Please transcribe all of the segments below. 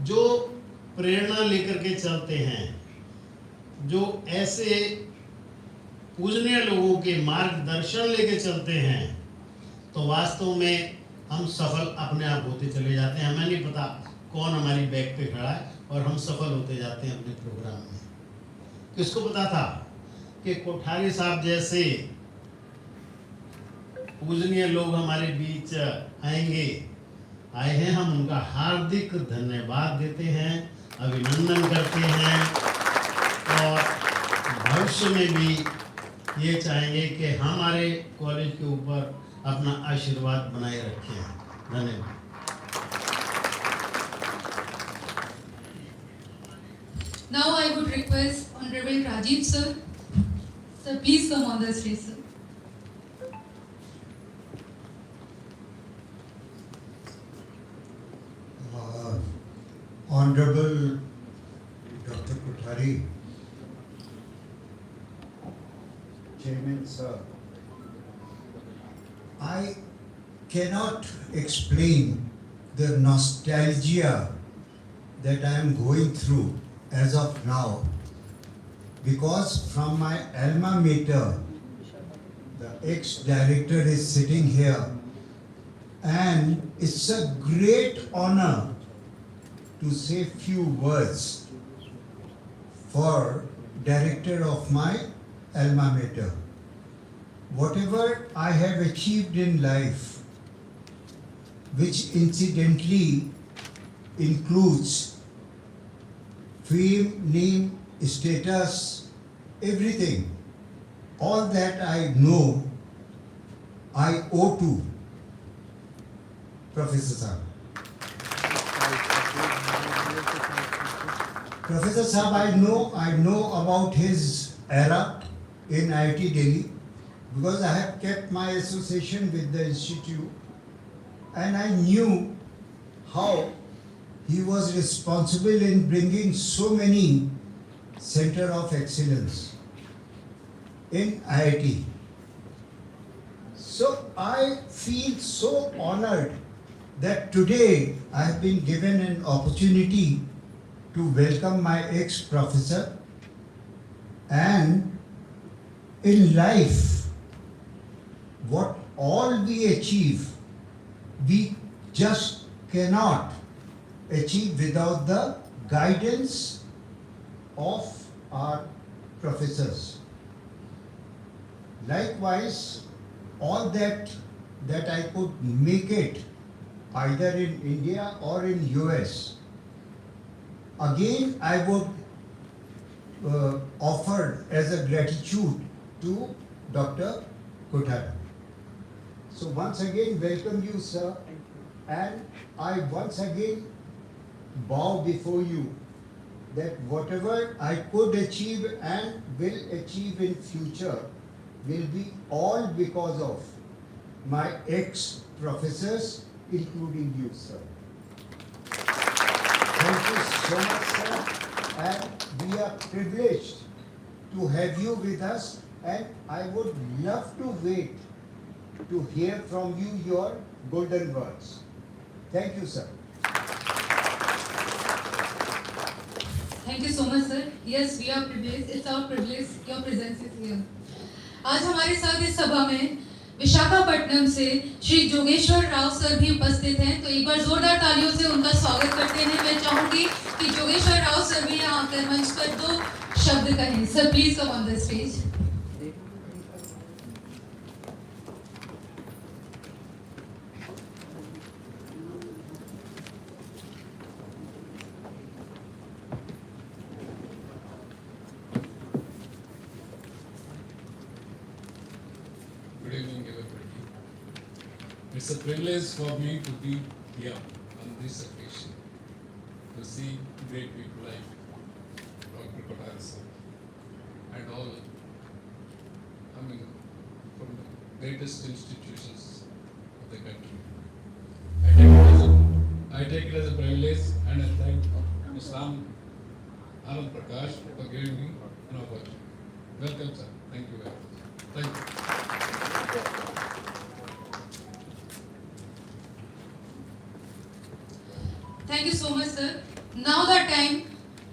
जो प्रेरणा लेकर के चलते हैं, जो ऐसे पूजनीय लोगों के मार्गदर्शन लेके चलते हैं, तो वास्तव में हम सफल अपने आप होते चले जाते हैं। हमें नहीं पता कौन हमारी बैक पे खड़ा है और हम सफल होते जाते हैं अपने प्रोग्राम में। किसको पता था कि कोठारी साहब जैसे पूजनीय लोग हमारे बीच आएंगे। आए हैं, हम उनका हार्दिक धन्यवाद देते हैं, अभिनंदन करते हैं और भविष्य में भी ये चाहेंगे कि हमारे कॉलेज के ऊपर अपना आशीर्वाद बनाए रखें। धन्यवाद। Now I would request Honorable Rajiv sir. Sir, please come on the stage, sir. Honorable Dr. Kothari, Chairman sir, I cannot explain the nostalgia that I am going through as of now, because from my alma mater, the ex-director is sitting here, and it's a great honor to say few words for director of my alma mater. Whatever I have achieved in life, which incidentally includes fame, name, status, everything, all that I know, I owe to Professor Saab. Professor Saab, I know about his era in IIT Delhi because I have kept my association with the institute, and I knew how he was responsible in bringing so many center of excellence in IIT. So I feel so honored that today I have been given an opportunity to welcome my ex-professor, and in life, what all we achieve, we just cannot achieve without the guidance of our professors. Likewise, all that I could make it either in India or in US, again I would offer as a gratitude to Dr. Kothari. So once again welcome you, sir, and I once again bow before you that whatever I could achieve and will achieve in future will be all because of my ex-professors, including you, sir. Thank you so much, sir, and we are privileged to have you with us, and I would love to wait to hear from you your golden words. Thank you, sir. Thank you so much, sir. Yes, we are privileged. It's our privilege. Your presence is here. आज हमारे साथ इस सभा में विशाखापट्टनम से Shri Jogeshwar Rao sir भी उपस्थित हैं, तो एक बार जोरदार तालियों से उनका स्वागत करते हैं। मैं चाहूंगी कि जोगेश्वर राव सर भी यहाँ आकर मंच पर 2 शब्द कहें। Sir, please come on the stage. Good evening, everybody. It's a privilege for me to be here on this occasion to see great people like Dr. Kothari sir and all, from the greatest institutions of the country. I take it as a privilege, and I thank Mr. Anand Prakash for giving me an opportunity. Welcome, sir. Thank you very much. Thank you. Thank you so much, sir. Now the time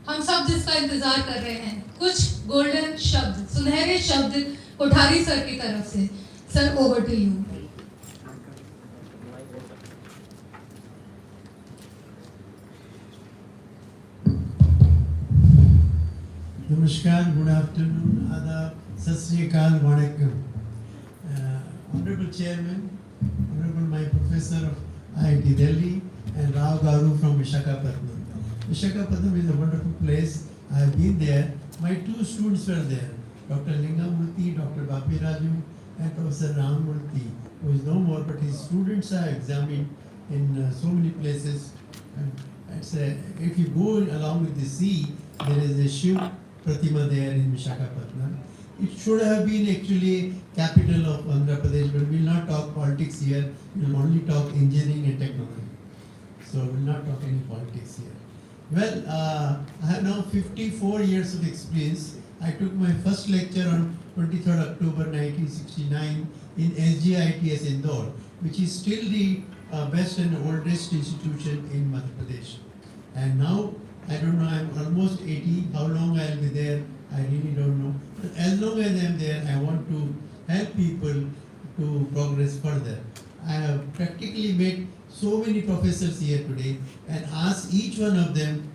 हम सब जिसका इंतजार कर रहे हैं, कुछ golden शब्द, सुनहरे शब्द कोठारी सर की तरफ से। Sir, over to you. Namaskar, good afternoon, Adab, Sat Sri Akal, Vanakkam. Honorable Chairman, Honorable my Professor of IIT Delhi, and Rao Garu from Visakhapatnam. Visakhapatnam is a wonderful place. I have been there. My two students were there, Dr. Lingamurthy, Dr. Bapi Raju, and Professor Ramurthy, who is no more, but his students are examined in so many places. And if you go along with the sea, there is a Shiv Pratima there in Visakhapatnam. It should have been actually capital of Andhra Pradesh, but we will not talk politics here. We will only talk engineering and technology. So we will not talk any politics here. Well, I have now 54 years of experience. I took my first lecture on 23rd October 1969 in SGITS Indore, which is still the best and oldest institution in Madhya Pradesh. And now, I don't know, I'm almost 80. How long I'll be there, I really don't know. But as long as I'm there, I want to help people to progress further. I have practically met so many professors here today and asked each one of them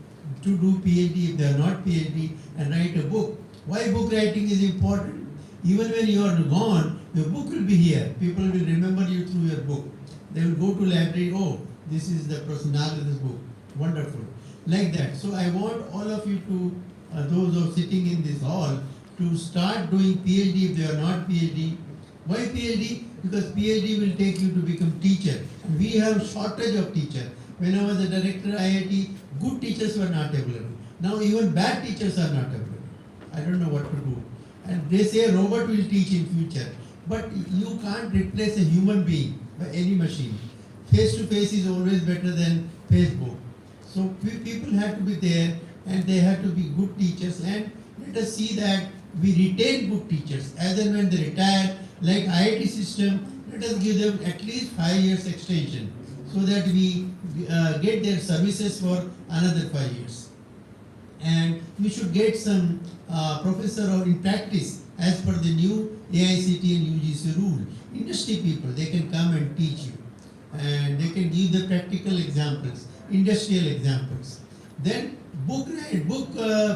to do PhD if they are not PhD and write a book. Why book writing is important? Even when you are gone, your book will be here. People will remember you through your book. They will go to library, oh, this is the person, this book. Wonderful. Like that. So I want all of you to, those who are sitting in this hall, to start doing PhD if they are not PhD. Why PhD? Because PhD will take you to become teacher. And we have shortage of teacher. When I was a director at IIT, good teachers were not available. Now even bad teachers are not available. I don't know what to do. And they say robot will teach in future. But you can't replace a human being by any machine. Face to face is always better than Facebook. So people have to be there and they have to be good teachers, and let us see that we retain good teachers. As and when they retire, like IIT system, let us give them at least 5 years extension so that we get their services for another 5 years. And we should get some professor or in practice as per the new AICT and UGC rule. Industry people, they can come and teach you and they can give the practical examples, industrial examples. Then book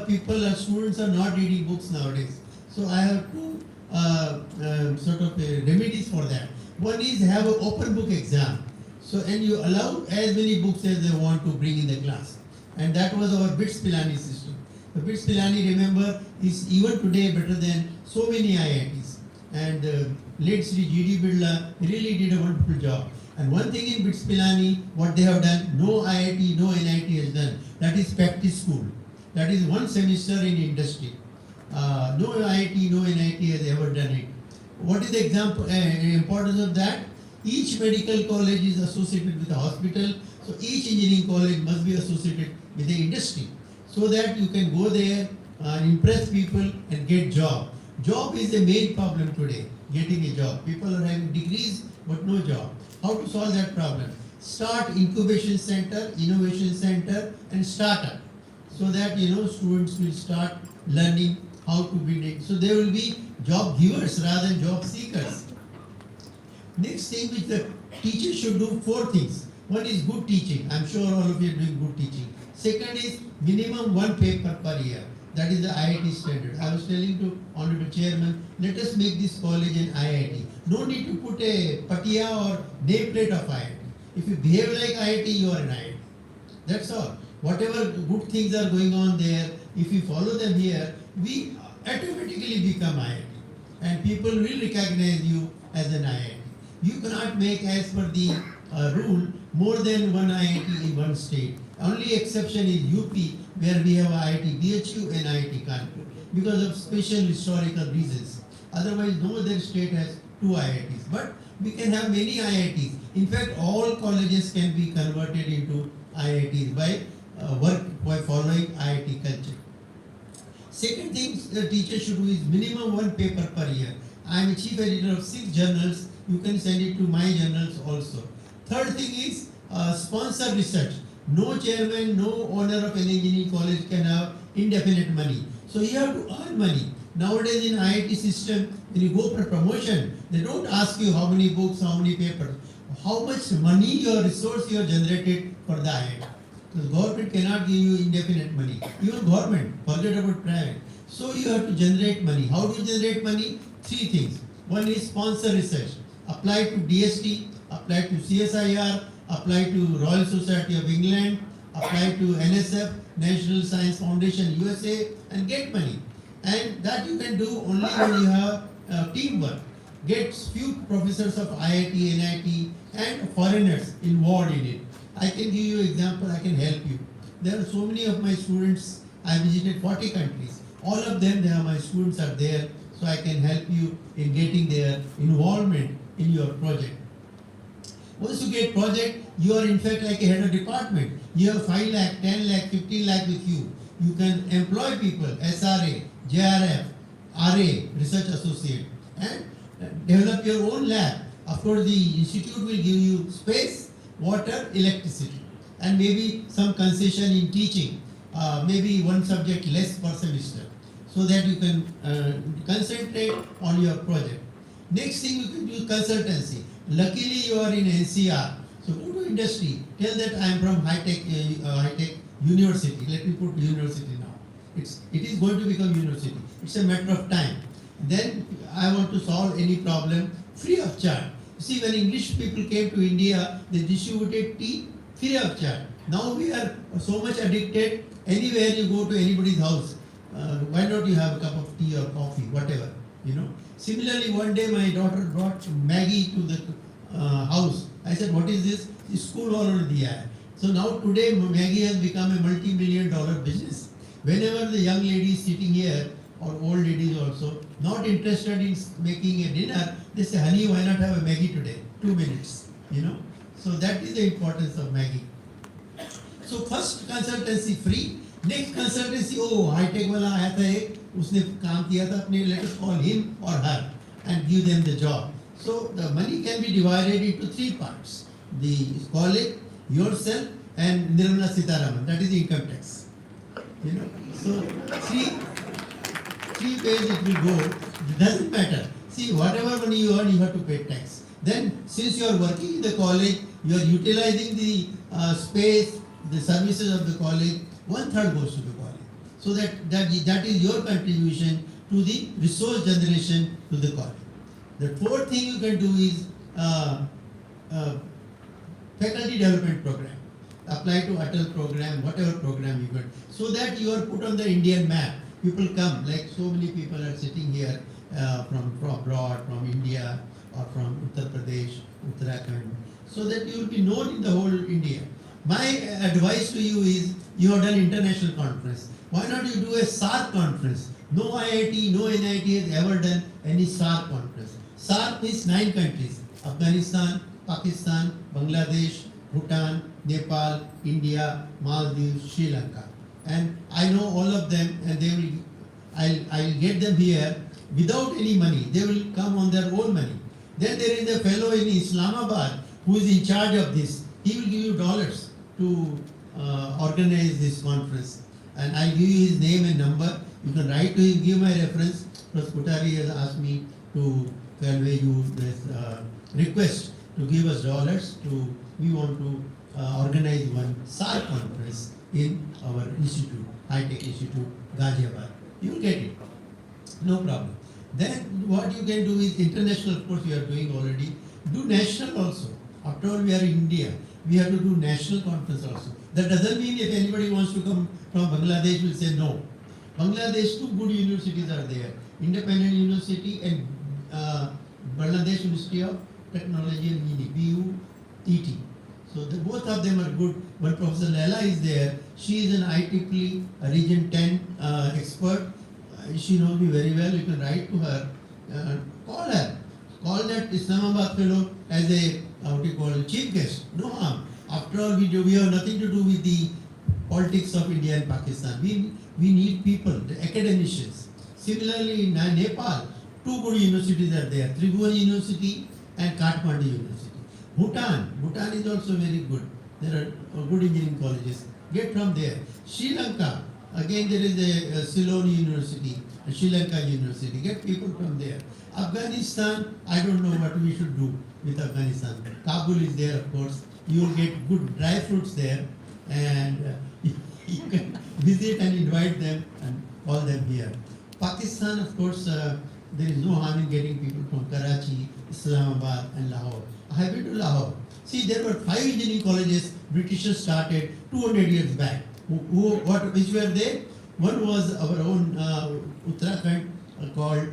people or students are not reading books nowadays. So I have two remedies for that. One is have an open book exam. So and you allow as many books as they want to bring in the class. And that was our BITS Pilani system. The BITS Pilani, remember, is even today better than so many IITs. And late Sri G.D. Birla really did a wonderful job. And one thing in BITS Pilani, what they have done, no IIT, no NIT has done, that is practice school. That is one semester in industry. No IIT, no NIT has ever done it. What is the example, importance of that? Each medical college is associated with a hospital, so each engineering college must be associated with the industry, so that you can go there, impress people and get job. Job is the main problem today, getting a job. People are having degrees but no job. How to solve that problem? Start incubation center, innovation center and startup, so that students will start learning how to build it. So they will be job givers rather than job seekers. Next thing which the teacher should do, 4 things. One is good teaching. I'm sure all of you are doing good teaching. Second is minimum 1 paper per year. That is the IIT standard. I was telling to Honorable Chairman, let us make this college an IIT. No need to put a patia or nameplate of IIT. If you behave like IIT, you are an IIT. That's all. Whatever good things are going on there, if you follow them here, we automatically become IIT. And people will recognize you as an IIT. You cannot make, as per the rule, more than 1 IIT in one state. Only exception is UP, where we have IIT BHU and IIT Kanpur, because of special historical reasons. Otherwise, no other state has 2 IITs. But we can have many IITs. In fact, all colleges can be converted into IITs by following IIT culture. Second thing the teacher should do is minimum 1 paper per year. I am a chief editor of 6 journals. You can send it to my journals also. Third thing is sponsor research. No chairman, no owner of an engineering college can have indefinite money. So you have to earn money. Nowadays in IIT system, when you go for promotion, they don't ask you how many books, how many papers, how much money or resource you have generated for the IIT. The government cannot give you indefinite money. Even government, forget about private. So you have to generate money. How do you generate money? Three things. One is sponsor research. Apply to DST, apply to CSIR, apply to Royal Society of England, apply to NSF, National Science Foundation, USA, and get money. And that you can do only when you have teamwork. Get few professors of IIT, NIT, and foreigners involved in it. I can give you example, I can help you. There are so many of my students, I visited 40 countries. All of them, my students are there, so I can help you in getting their involvement in your project. Once you get project, you are in fact like a head of department. You have 5 lakh, 10 lakh, 15 lakh with you. You can employ people, SRA, JRF, RA, Research Associate, and develop your own lab. Of course, the institute will give you space, water, electricity, and maybe some concession in teaching, maybe one subject less per semester, so that you can concentrate on your project. Next thing you can do consultancy. Luckily you are in NCR, so go to industry. Tell that I am from high-tech university. Let me put university now. It is going to become university. It's a matter of time. Then I want to solve any problem free of charge. See, when English people came to India, they distributed tea free of charge. Now we are so much addicted. Anywhere you go to anybody's house, why not you have a cup of tea or coffee, whatever, you know. Similarly, one day my daughter brought Maggie to the house. I said, what is this? School already diya hai. So now today Maggie has become a multi-million-dollar business. Whenever the young lady is sitting here, or old ladies also, not interested in making a dinner, they say, honey, why not have a Maggie today? 2 minutes, you know. So that is the importance of Maggie. So first consultancy free, next consultancy, oh, high-tech wala aaya tha ek, उसने काम किया था अपने, let us call him or her and give them the job. So the money can be divided into 3 parts: the college, yourself, and Nirmala Sitaraman. That is the income tax. You know, so three ways it will go. It doesn't matter. See, whatever money you earn, you have to pay tax. Then, since you are working in the college, you are utilizing the space, the services of the college. 1/3 goes to the college. So that is your contribution to the resource generation to the college. The 4th thing you can do is faculty development program. Apply to Atal program, whatever program you get, so that you are put on the Indian map. People come, like so many people are sitting here from abroad, from India or from Uttar Pradesh, Uttarakhand, so that you will be known in the whole India. My advice to you is, you have done international conference. Why not you do a SARC conference? No IIT, no NIT has ever done any SARC conference. SARC means 9 countries: Afghanistan, Pakistan, Bangladesh, Bhutan, Nepal, India, Maldives, Sri Lanka. And I know all of them, and I'll get them here without any money. They will come on their own money. Then there is a fellow in Islamabad who is in charge of this. He will give you dollars to organize this conference. And I'll give you his name and number. You can write to him, give my reference. Plus Kutari has asked me to convey you this request to give us dollars. We want to organize one SAR conference in our institute, High-Tech Institute, Ghaziabad. You will get it. No problem. Then what you can do is international, of course you are doing already. Do national also. After all, we are in India. We have to do national conference also. That doesn't mean if anybody wants to come from Bangladesh, will say no. Bangladesh, 2 good universities are there. Independent University and Bangladesh University of Technology and Engineering, BUTT. So both of them are good. One Professor Laila is there. She is an IEEE Region 10 expert. She knows me very well. You can write to her. Call her. Call that Islamabad fellow as a chief guest. No harm. After all, we have nothing to do with the politics of India and Pakistan. We need people, the academicians. Similarly, in Nepal, 2 good universities are there: Tribhuvan University and Kathmandu University. Bhutan is also very good. There are good engineering colleges. Get from there. Sri Lanka, again there is a Ceylon University, a Sri Lanka University. Get people from there. Afghanistan, I don't know what we should do with Afghanistan. Kabul is there, of course. You will get good dry fruits there, and you can visit and invite them and call them here. Pakistan, of course, there is no harm in getting people from Karachi, Islamabad, and Lahore. I have been to Lahore. See, there were 5 engineering colleges Britishers started 200 years back. Which were they? One was our own Uttarakhand called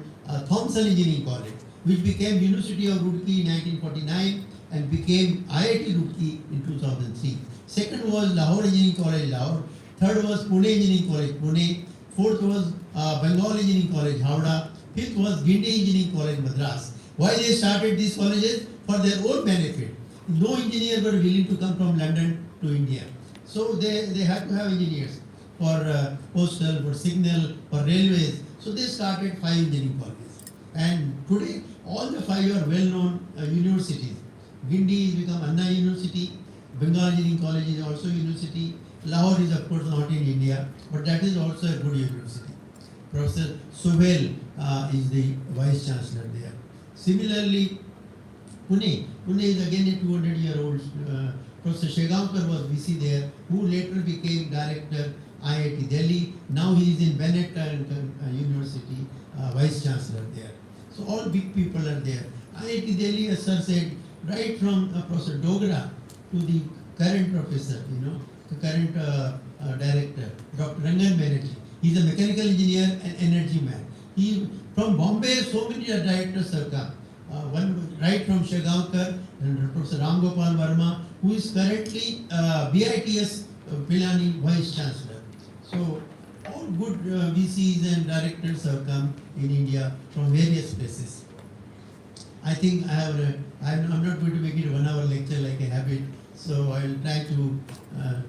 Thompson Engineering College, which became University of Roorkee in 1949 and became IIT Roorkee in 2003. Second was Lahore Engineering College, Lahore. Third was Pune Engineering College, Pune. Fourth was Bengal Engineering College, Howrah. Fifth was Guindy Engineering College, Madras. Why they started these colleges? For their own benefit. No engineers were willing to come from London to India. So they had to have engineers for postal, for signal, for railways. So they started 5 engineering colleges. And today, all the 5 are well-known universities. Guindy has become Anna University. Bengal Engineering College is also a university. Lahore is of course not in India, but that is also a good university. Professor Sohail is the Vice Chancellor there. Similarly, Pune is again a 200-year-old. Professor Shegaonkar was VC there, who later became Director IIT Delhi. Now he is in Bennett University, Vice Chancellor there. So all big people are there. IIT Delhi, as sir said, right from Professor Dogra to the current professor, the current director, Dr. Rangan Banerjee. He is a mechanical engineer and energy man. From Bombay, so many directors have come. One right from Shegaonkar and Professor Ram Gopal Verma, who is currently BITS Pilani Vice Chancellor. So all good VCs and directors have come in India from various places. I think I'm not going to make it a 1-hour lecture like a habit, so I will try to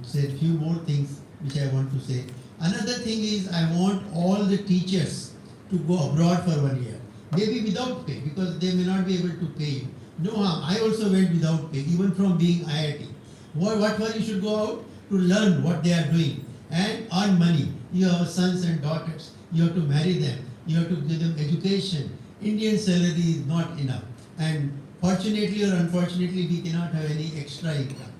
say a few more things which I want to say. Another thing is I want all the teachers to go abroad for 1 year, maybe without pay, because they may not be able to pay you. No harm. I also went without pay, even from being IIT. What for you should go out? To learn what they are doing and earn money. You have sons and daughters. You have to marry them. You have to give them education. Indian salary is not enough. And fortunately or unfortunately, we cannot have any extra income.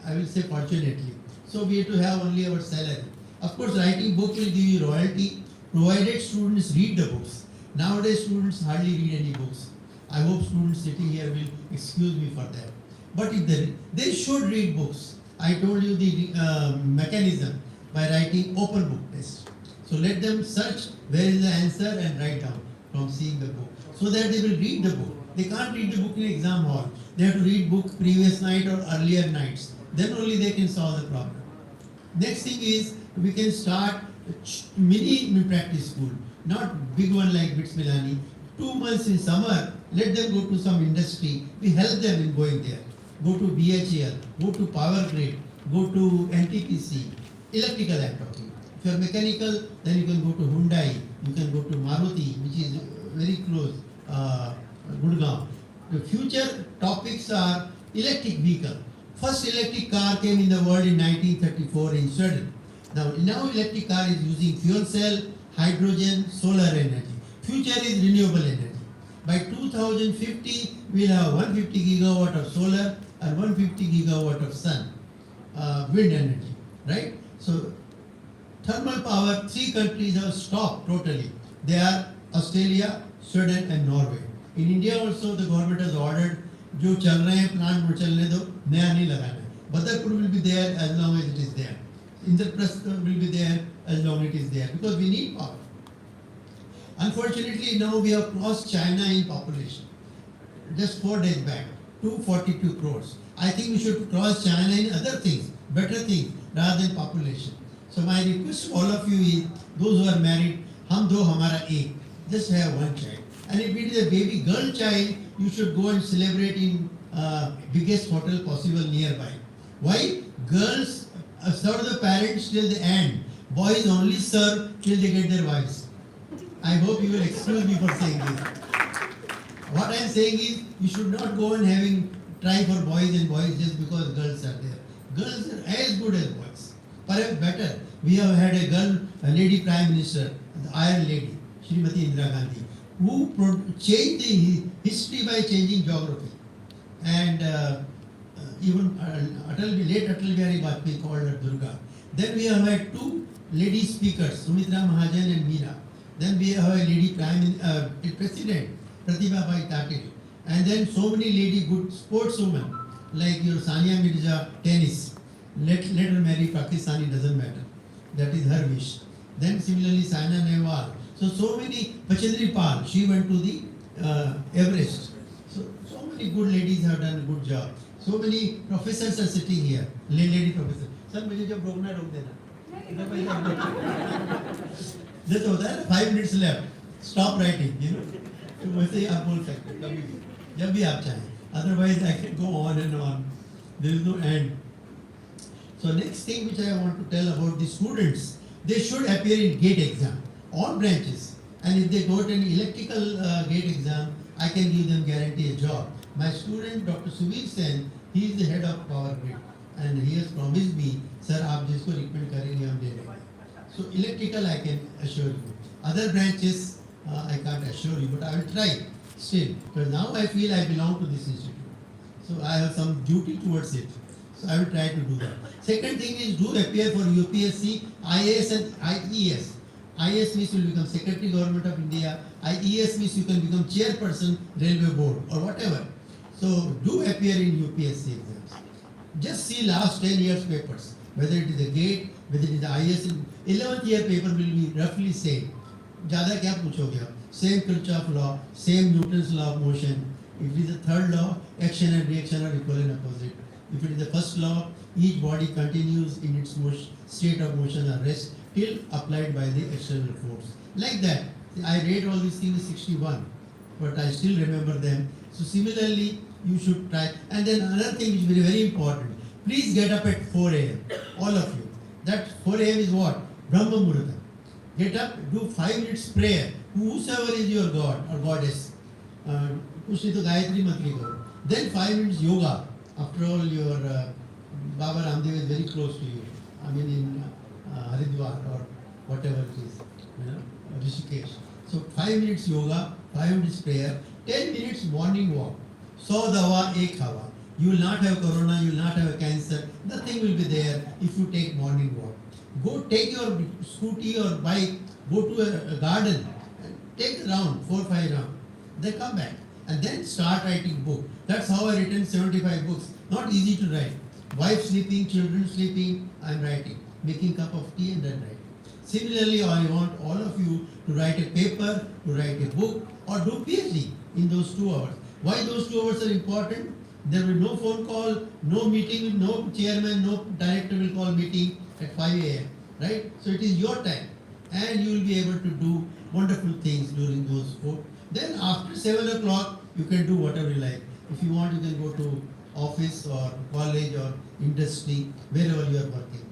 I will say fortunately. So we have to have only our salary. Of course, writing book will give you royalty, provided students read the books. Nowadays, students hardly read any books. I hope students sitting here will excuse me for that. But if they should read books. I told you the mechanism by writing open book test. So let them search where is the answer and write down from seeing the book, so that they will read the book. They can't read the book in exam hall. They have to read book previous night or earlier nights. Then only they can solve the problem. Next thing is we can start mini practice school, not big one like BITS Milani. 2 months in summer, let them go to some industry. We help them in going there. Go to BHEL, go to Power Grid, go to NTPC, electrical I'm talking. If you are mechanical, then you can go to Hyundai, you can go to Maruti, which is very close, Gurgaon. The future topics are electric vehicle. First electric car came in the world in 1934 in Sweden. Now electric car is using fuel cell, hydrogen, solar energy. Future is renewable energy. By 2050, we'll have 150 gigawatt of solar and 150 gigawatt of sun, wind energy, right? So thermal power, 3 countries have stopped totally. They are Australia, Sweden and Norway. In India also, the government has ordered, जो चल रहे हैं plant वो चलने दो, नया नहीं लगाना है. Badakpur will be there as long as it is there. Indraprastha will be there as long as it is there, because we need power. Unfortunately, now we have crossed China in population. Just 4 days back, 242 crores. I think we should cross China in other things, better things, rather than population. So my request to all of you is, those who are married, hum do hamara ek, just have 1 child. And if it is a baby girl child, you should go and celebrate in biggest hotel possible nearby. Why? Girls serve the parents till the end. Boys only serve till they get their wives. I hope you will excuse me for saying this. What I am saying is, you should not go and try for boys and boys just because girls are there. Girls are as good as boys, perhaps better. We have had a girl, a lady prime minister, the Iron Lady, Srimati Indira Gandhi, who changed the history by changing geography. And even late Atal Bihari Vajpayee called her Durga. Then we have had two lady speakers, Sumitra Mahajan and Meera. Then we have a lady president, Pratibha Bai Patil. And then so many lady good sportswomen, like your Sania Mirza, tennis. Let her marry Pakistani, doesn't matter. That is her wish. Then similarly Saina Nehwal. So many, Pachandri Pal, she went to the Everest. So many good ladies have done a good job. So many professors are sitting here, lady professors. Sir, मुझे जब रोकना रोक देना. जैसे होता है ना 5 minutes left, stop writing, you know. तो वैसे ही आप बोल सकते हैं कभी भी, जब भी आप चाहें. Otherwise I can go on and on. There is no end. So next thing which I want to tell about the students, they should appear in GATE exam, all branches. And if they got an electrical GATE exam, I can give them guarantee a job. My student Dr. Suvir Sen, he is the head of Power Grid, and he has promised me, sir, आप जिसको recommend करेंगे हम दे देंगे. So electrical I can assure you. Other branches I can't assure you, but I will try still, because now I feel I belong to this institute. So I have some duty towards it. So I will try to do that. Second thing is, do appear for UPSC, IAS and IES. IAS means you will become Secretary Government of India. IES means you can become Chairperson Railway Board or whatever. So do appear in UPSC exams. Just see last 10 years papers, whether it is a GATE, whether it is the IAS. 11th year paper will be roughly same. ज़्यादा क्या पूछोगे आप? Same Kirchhoff law, same Newton's law of motion. If it is the third law, action and reaction are equal and opposite. If it is the first law, each body continues in its state of motion or rest till applied by the external force. Like that. I read all these things in 61, but I still remember them. So similarly, you should try. And then another thing which is very, very important. Please get up at 4 a.m. All of you. That 4 a.m. is what? Brahma Muhurta. Get up, do 5 minutes prayer. Whosoever is your God or goddess. कुछ नहीं तो गायत्री मंत्र करो. Then 5 minutes yoga. After all, your Baba Ramdev is very close to you. I mean in Haridwar or whatever it is, you know, Rishikesh. So 5 minutes yoga, 5 minutes prayer, 10 minutes morning walk. 100 dawa, 1 hawa. You will not have corona, you will not have cancer. Nothing will be there if you take morning walk. Go take your scooty or bike, go to a garden, and take a round, 4 or 5 rounds. Then come back and then start writing book. That's how I written 75 books. Not easy to write. Wife sleeping, children sleeping, I am writing. Making cup of tea and then writing. Similarly, I want all of you to write a paper, to write a book, or do PhD in those 2 hours. Why those 2 hours are important? There will be no phone call, no meeting, no chairman, no director will call meeting at 5 a.m. Right? So it is your time, and you will be able to do wonderful things during those 4. Then after 7 o'clock, you can do whatever you like. If you want, you can go to office or college or industry, wherever you are working.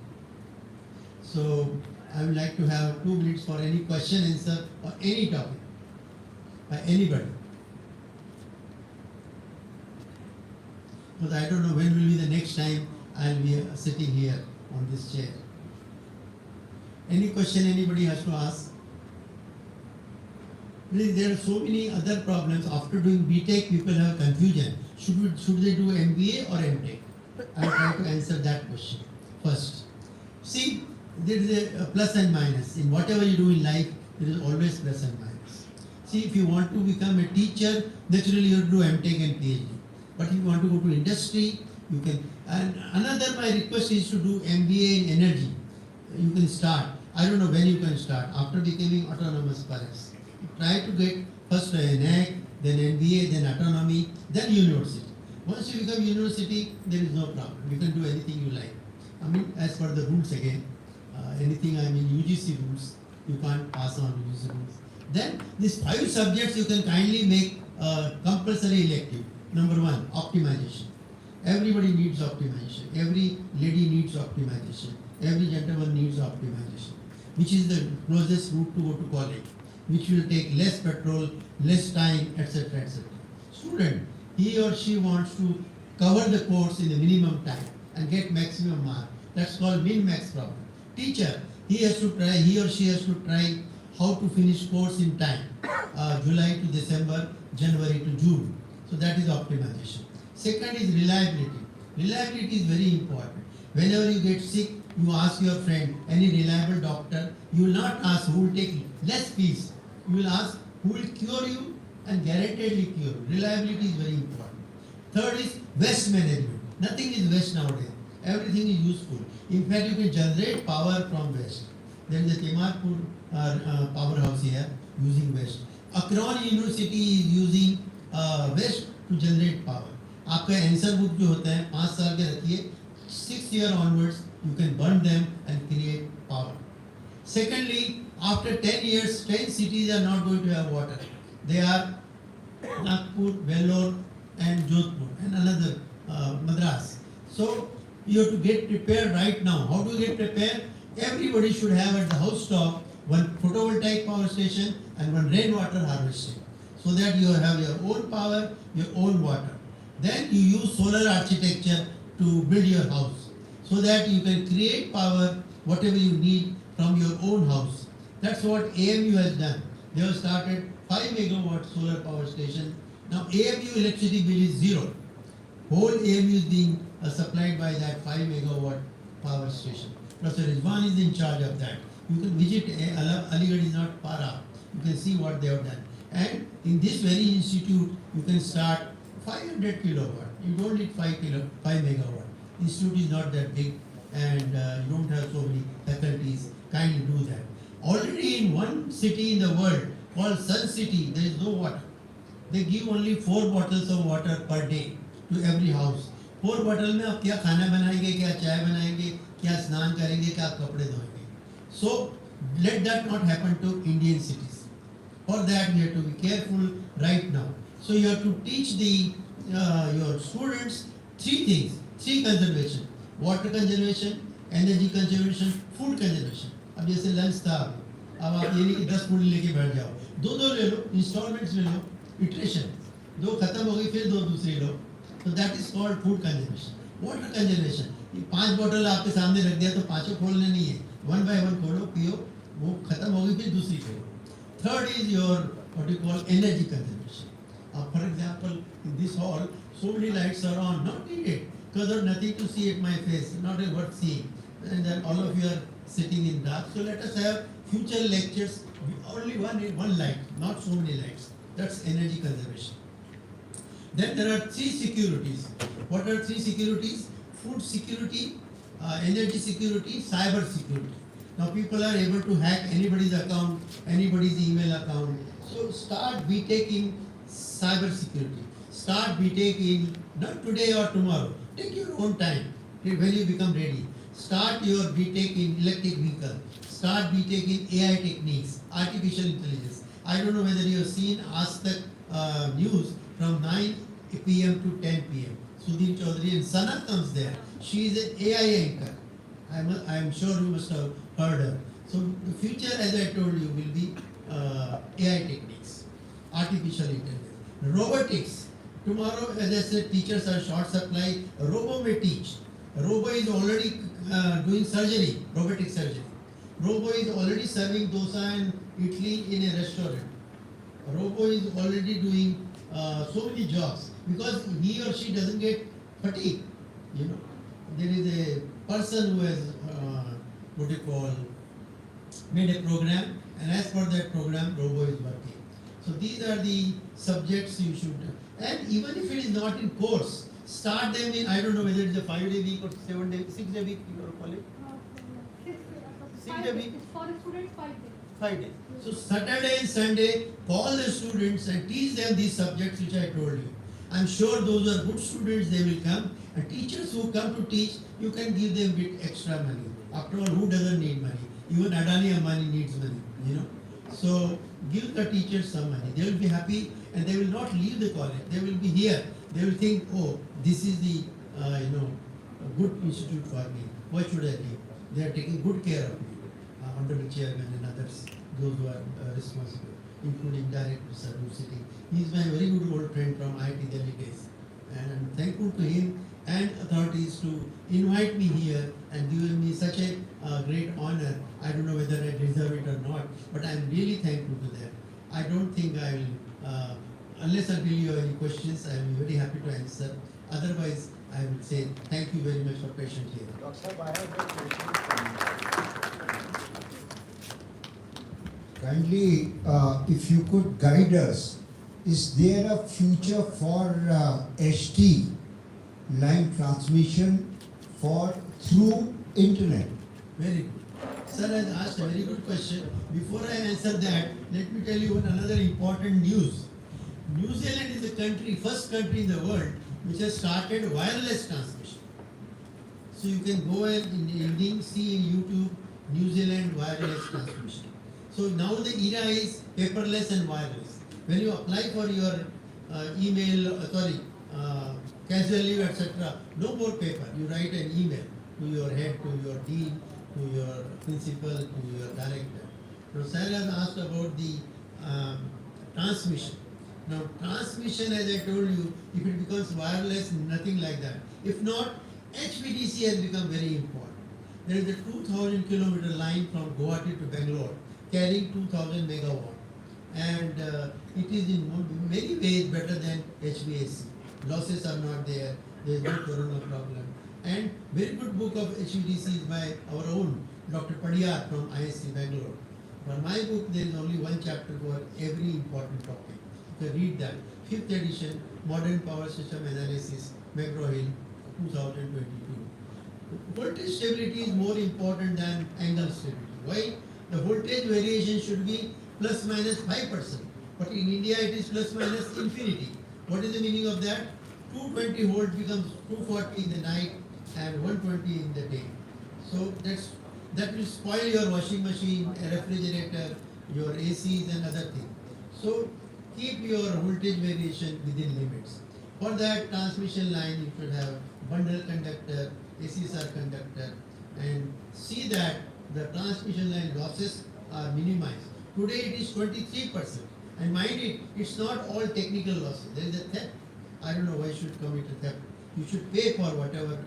So I would like to have 2 minutes for any question, answer, or any topic by anybody. But I don't know when will be the next time I will be sitting here on this chair. Any question anybody has to ask? Please, there are so many other problems. After doing BTech, people have confusion. Should they do MBA or MTech? I will try to answer that question first. See, there is a plus and minus. In whatever you do in life, there is always plus and minus. See, if you want to become a teacher, naturally you have to do MTech and PhD. But if you want to go to industry, you can. And another, my request is to do MBA in energy. You can start. I don't know when you can start. After becoming autonomous, perhaps. Try to get first an NAC, then MBA, then autonomy, then university. Once you become university, there is no problem. You can do anything you like. I mean, as per the rules again, anything, I mean, UGC rules, you can't pass on UGC rules. Then, these 5 subjects you can kindly make compulsory elective. Number 1, optimization. Everybody needs optimization. Every lady needs optimization. Every gentleman needs optimization. Which is the closest route to go to college. Which will take less petrol, less time, etc. etc. Student, he or she wants to cover the course in the minimum time and get maximum mark. That's called min-max problem. Teacher, he or she has to try how to finish course in time, July to December, January to June. So that is optimization. Second is reliability. Reliability is very important. Whenever you get sick, you ask your friend, any reliable doctor. You will not ask who will take less fees. You will ask who will cure you and guaranteedly cure you. Reliability is very important. Third is waste management. Nothing is waste nowadays. Everything is useful. In fact, you can generate power from waste. There is a Timarpur powerhouse here using waste. Akron University is using waste to generate power. आपका answer book जो होता है 5 साल के रखिए, 6 year onwards you can burn them and create power. Secondly, after 10 years, 10 cities are not going to have water. They are Nagpur, Vellore, and Jodhpur, and another Madras. So you have to get prepared right now. How to get prepared? Everybody should have at the house top one photovoltaic power station and one rainwater harvesting, so that you have your own power, your own water. Then you use solar architecture to build your house, so that you can create power whatever you need from your own house. That's what AMU has done. They have started 5 megawatt solar power station. Now AMU electricity bill is zero. Whole AMU is being supplied by that 5 megawatt power station. Professor Rizwan is in charge of that. You can visit Aligarh is not far out. You can see what they have done. And in this very institute, you can start 500 kilowatt. You don't need 5 megawatt. Institute is not that big, and you don't have so many faculties. Kindly do that. Already in one city in the world called Sun City, there is no water. They give only 4 bottles of water per day to every house. 4 bottles में आप क्या खाना बनाएंगे, क्या चाय बनाएंगे, क्या स्नान करेंगे, क्या कपड़े धोएंगे. So let that not happen to Indian cities. For that we have to be careful right now. So you have to teach your students 3 things, 3 conservation: water conservation, energy conservation, food conservation. अब जैसे lunch था, अब आप ये नहीं कि 10 food लेके बैठ जाओ, 2 ले लो, इंस्टॉलमेंट्स ले लो, इटरेशन, 2 खत्म हो गई फिर 2 दूसरी लो. So that is called food conservation. Water conservation, ये 5 बोतल आपके सामने रख दिया तो 5 खोलने नहीं है, 1 by 1 खोलो, पियो, वो खत्म हो गई फिर दूसरी खोलो. Third is your what you call energy conservation. For example, in this hall, so many lights are on, not needed, because there's nothing to see at my face, not worth seeing, and then all of you are sitting in dark. So let us have future lectures with only one light, not so many lights. That's energy conservation. Then there are 3 securities. What are 3 securities? Food security, energy security, cyber security. Now people are able to hack anybody's account, anybody's email account. So start BTech in cyber security. Start BTech in not today or tomorrow. Take your own time when you become ready. Start your BTech in electric vehicle. Start BTech in AI techniques, artificial intelligence. I don't know whether you have seen Ask the News from 9 p.m. to 10 p.m. Sudhir Chaudhary and Sana comes there. She is an AI anchor. I am sure you must have heard her. So the future, as I told you, will be AI techniques, artificial intelligence, robotics. Tomorrow, as I said, teachers are short supply. Robo may teach. Robo is already doing surgery, robotic surgery. Robo is already serving dosa and idli in a restaurant. Robo is already doing so many jobs because he or she doesn't get fatigue. You know, there is a person who has what you call made a program, and as per that program, Robo is working. So these are the subjects you should, and even if it is not in course, start them in, I don't know whether it's a 5-day week or 7-day, 6-day week you are calling. 6-day week. For a student, 5 days. 5 days. So Saturday and Sunday, call the students and teach them these subjects which I told you. I'm sure those are good students, they will come. And teachers who come to teach, you can give them a bit extra money. After all, who doesn't need money? Even Adani Ambani needs money, you know. So give the teachers some money. They will be happy and they will not leave the college. They will be here. They will think, oh, this is the, a good institute for me. What should I do? They are taking good care of me. Honorable Chairman and others, those who are responsible, including Director Sardu City. He is my very good old friend from IIT Delhi days. And I'm thankful to him and authorities to invite me here and given me such a great honor. I don't know whether I deserve it or not, but I'm really thankful to them. I don't think I will, unless until you have any questions, I will be very happy to answer. Otherwise, I would say thank you very much for patient hearing. Dr. Sahab, I have a question for you. Kindly, if you could guide us, is there a future for HT line transmission for through internet? Very good. Sir has asked a very good question. Before I answer that, let me tell you one another important news. New Zealand is the country, first country in the world which has started wireless transmission. So you can go and in the evening see in YouTube New Zealand wireless transmission. So now the era is paperless and wireless. When you apply for your casual leave, etc., no more paper. You write an email to your head, to your dean, to your principal, to your director. Now, Sir has asked about the transmission. Now, transmission, as I told you, if it becomes wireless, nothing like that. If not, HVDC has become very important. There is a 2,000 kilometer line from Guwahati to Bangalore carrying 2,000 megawatt. And it is in many ways better than HVAC. Losses are not there, there is no corona problem. And very good book of HVDC is by our own Dr. Padiyar from ISC Bangalore. For my book, there is only one chapter for every important topic. You can read that. 5th edition, Modern Power System Analysis, McGraw Hill, 2022. Voltage stability is more important than angle stability. Why? The voltage variation should be plus minus 5%. But in India, it is plus minus infinity. What is the meaning of that? 220 volt becomes 240 in the night and 120 in the day. So that will spoil your washing machine, a refrigerator, your ACs and other things. So keep your voltage variation within limits. For that transmission line, you should have bundle conductor, ACSR conductor, and see that the transmission line losses are minimized. Today it is 23%. And mind it, it's not all technical losses. There is a theft. I don't know why you should commit a theft. You should pay for whatever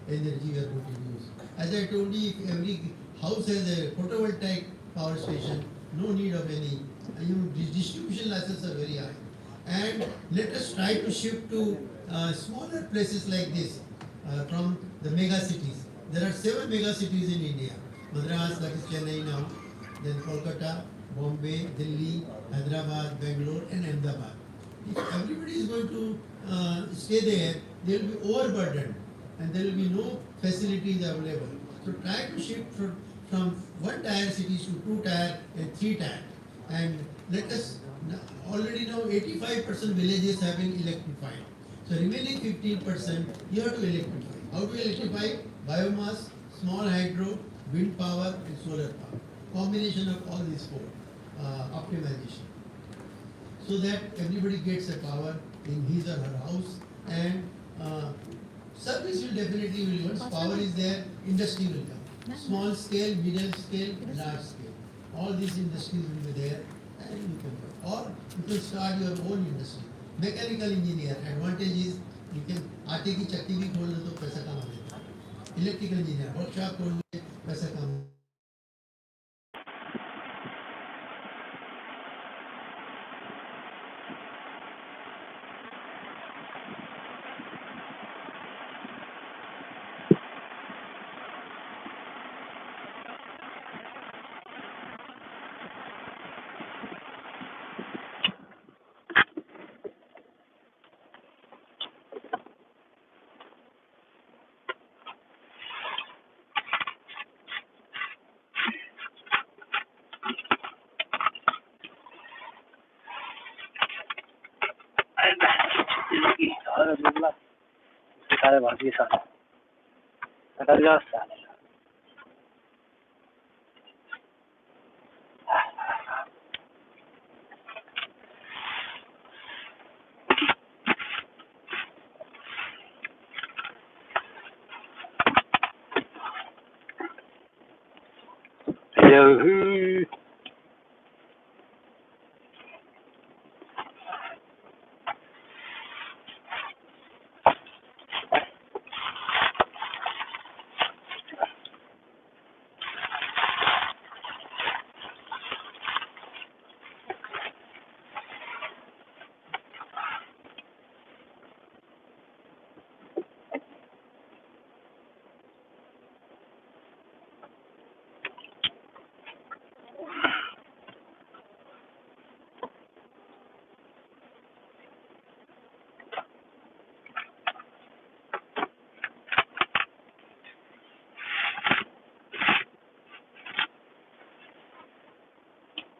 energy you are going to use. As I told you, if every house has a photovoltaic power station, no need of any. Distribution losses are very high. And let us try to shift to smaller places like this from the mega cities. There are 7 mega cities in India. Madras, that is Chennai now, then Kolkata, Bombay, Delhi, Hyderabad, Bangalore and Ahmedabad. If everybody is going to stay there, they will be overburdened and there will be no facilities available. So try to shift from 1 tier cities to 2 tier and 3 tier. And let us already now 85% villages have been electrified. So remaining 15% you have to electrify. How to electrify? Biomass, small hydro, wind power and solar power. Combination of all these 4 optimization. So that everybody gets a power in his or her house and service will definitely once power is there, industry will come. Small scale, middle scale, large scale. All these industries will be there and you can work. Or you can start your own industry. Mechanical engineer, advantage is you can आटे की चक्की भी खोल लो तो पैसा कमा लेते हैं. Electrical engineer, workshop खोल लो पैसा कमा. सारे भारतीय सारे कटरिया सारे Yahoo!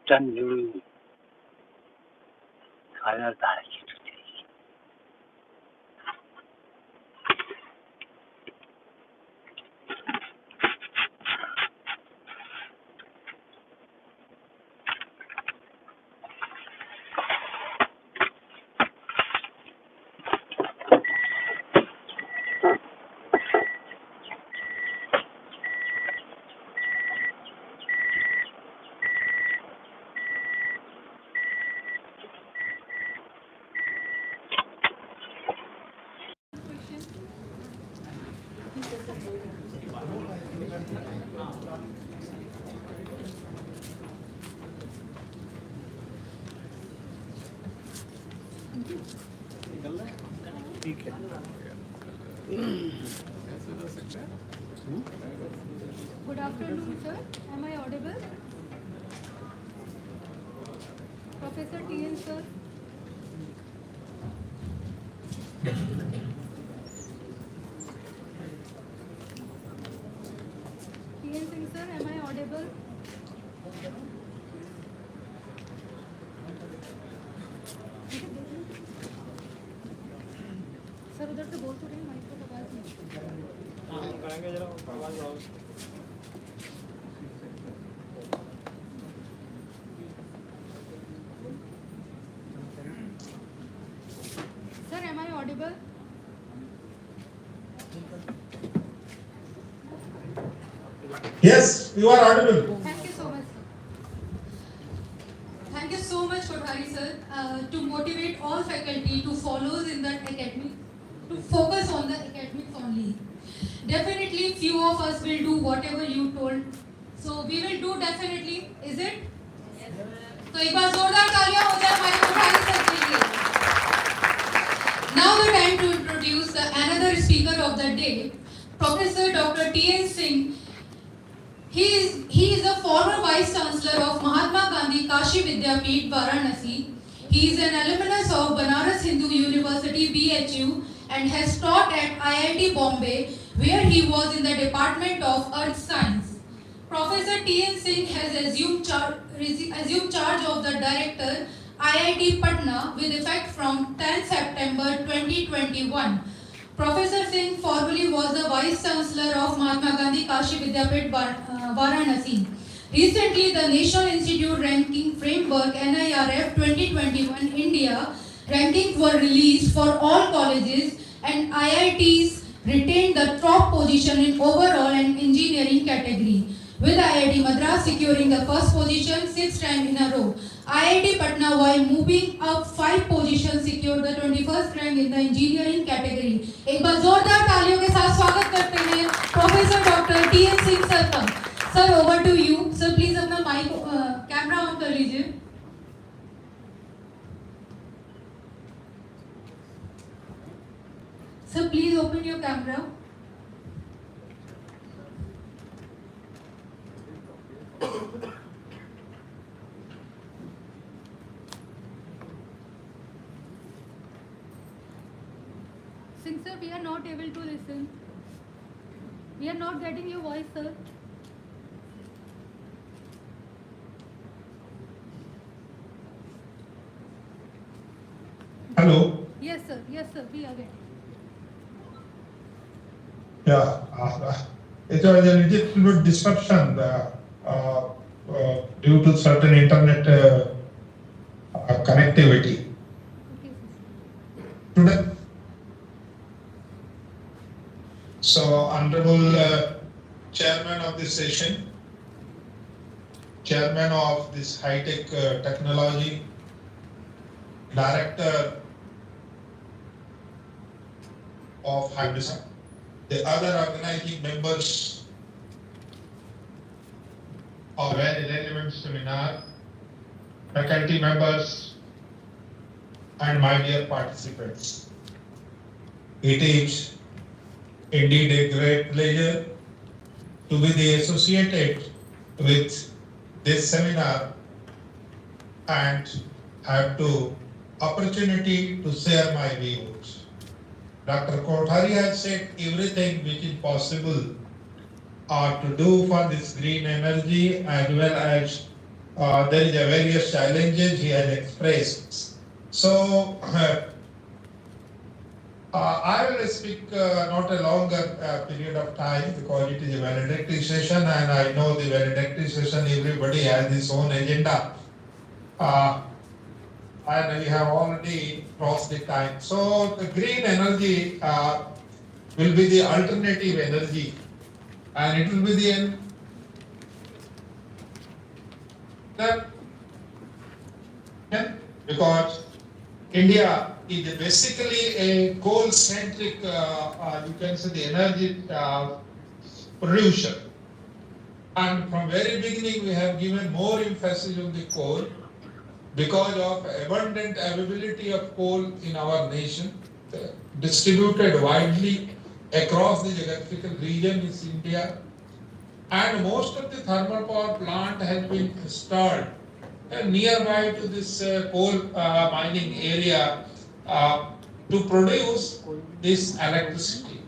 चंद जुड़ी कायरधार की टूटी। ठीक है। Good afternoon, sir. Am I audible? Professor TN, sir. TN Singh, sir. Am I audible? Sir उधर से बोल तो रहे हैं माइक पर आवाज नहीं। करेंगे जरा आवाज आओ। Sir, am I audible? Yes, you are audible. Thank you so much, sir. Thank you so much, Kothari sir, to motivate all faculty to follow in the academic, to focus on the academics only. Definitely, few of us will do whatever you told. So we will do definitely. Is it? Yes. तो एक बार जोरदार तालियां हो जाए हमारे Kothari sir के लिए. Now the time to introduce the another speaker of the day, Professor Dr. T.N. Singh. He is a former Vice Chancellor of Mahatma Gandhi Kashi Vidyapeeth, Varanasi. He is an alumnus of Banaras Hindu University, BHU, and has taught at IIT Bombay, where he was in the Department of Earth Science. Professor T.N. Singh has assumed charge of the Director, IIT Patna, with effect from 10 September 2021. Professor Singh formerly was the Vice Chancellor of Mahatma Gandhi Kashi Vidyapeeth, Varanasi. Recently, the National Institute Ranking Framework NIRF 2021 India rankings were released for all colleges, and IITs retained the top position in overall and engineering category, with IIT Madras securing the first position 6 times in a row. IIT Patna, while moving up 5 positions, secured the 21st rank in the engineering category. एक बार जोरदार तालियों के साथ स्वागत करते हैं professor doctor T N. Singh sir का. Sir over to you. Sir please अपना माइक कैमरा ऑन कर लीजिए. Sir please open your camera. Singh sir, we are not able to listen. We are not getting your voice, sir. Hello. Yes, sir. Yes, sir. We are getting. Yeah, it was a little bit disruption due to certain internet connectivity. Okay, sir. Today, so Honorable Chairman of this session, Chairman of this high-tech technology, Director of High Design, the other organizing members of very relevant seminar, faculty members, and my dear participants. It is indeed a great pleasure to be associated with this seminar and have to opportunity to share my views. Dr. Kothari has said everything which is possible or to do for this green energy as well as there is a various challenges he has expressed. So I will speak not a longer period of time because it is a valedictory session and I know the valedictory session everybody has his own agenda. And we have already crossed the time. So the green energy will be the alternative energy and it will be the because India is basically a coal-centric, you can say the energy producer. And from very beginning, we have given more emphasis on the coal because of abundant availability of coal in our nation, distributed widely across the geographical region in India. And most of the thermal power plant has been installed nearby to this coal mining area to produce this electricity.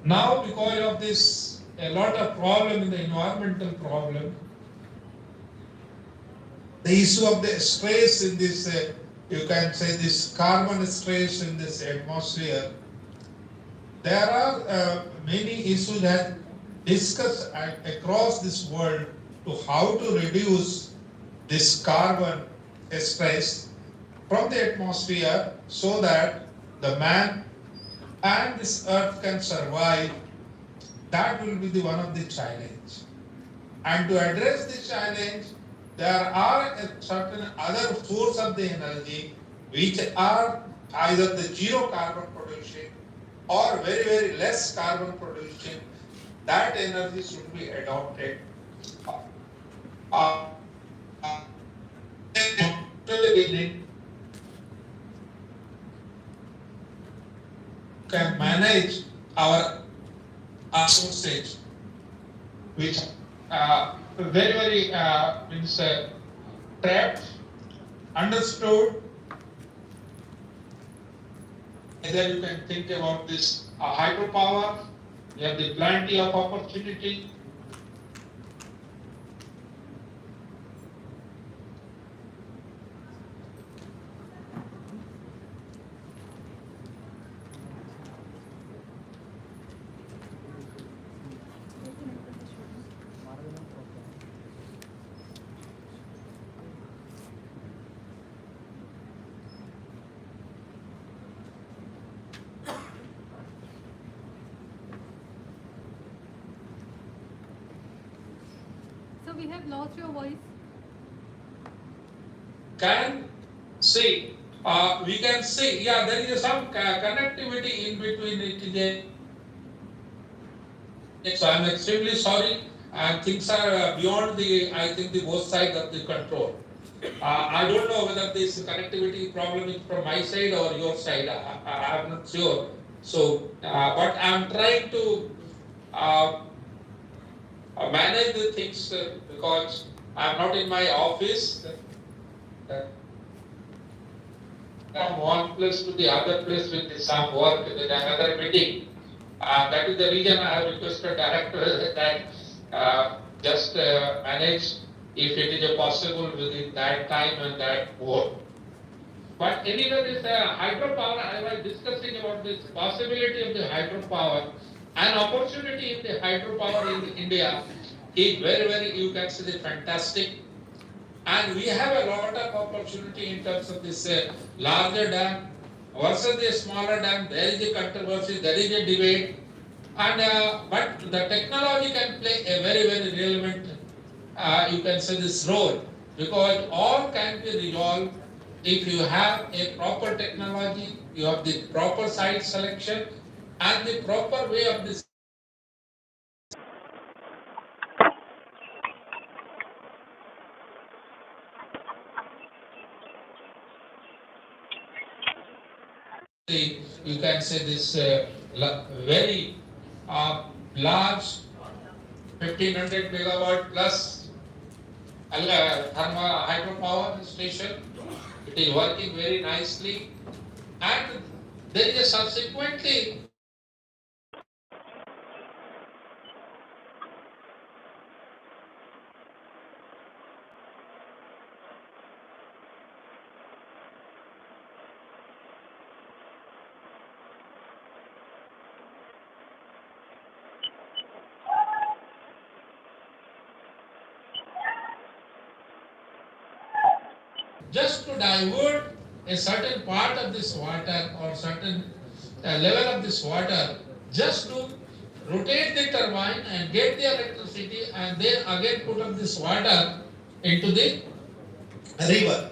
Now, because of this, a lot of problem in the environmental problem, the issue of the stress in this, you can say this carbon stress in this atmosphere, there are many issues that discussed across this world to how to reduce this carbon stress from the atmosphere so that the man and this earth can survive. That will be the one of the challenge. And to address this challenge, there are a certain other source of the energy which are either the zero carbon production or very, very less carbon production. That energy should be adopted. Can manage our usage, which very, very means trapped, understood. Either you can think about this hydropower, you have the plenty of opportunity. So we have lost your voice. Can see, we can see, yeah, there is some connectivity in between it. So I'm extremely sorry, and things are beyond the, I think, the both sides of the control. I don't know whether this connectivity problem is from my side or your side. I'm not sure. So, but I'm trying to manage the things because I'm not in my office. From one place to the other place with some work, with another meeting. That is the reason I have requested director that just manage if it is possible within that time and that work. But anyway, this hydropower, I was discussing about this possibility of the hydropower and opportunity in the hydropower in India is very, very, you can say, fantastic. And we have a lot of opportunity in terms of this larger dam versus the smaller dam. There is a controversy, there is a debate, and but the technology can play a very, very relevant, you can say, this role because all can be resolved if you have a proper technology, you have the proper site selection, and the proper way of this. You can say this very large 1500 megawatt plus thermal hydropower station. It is working very nicely, and there is a subsequently just to divert a certain part of this water or certain level of this water, just to rotate the turbine and get the electricity and then again put up this water into the river.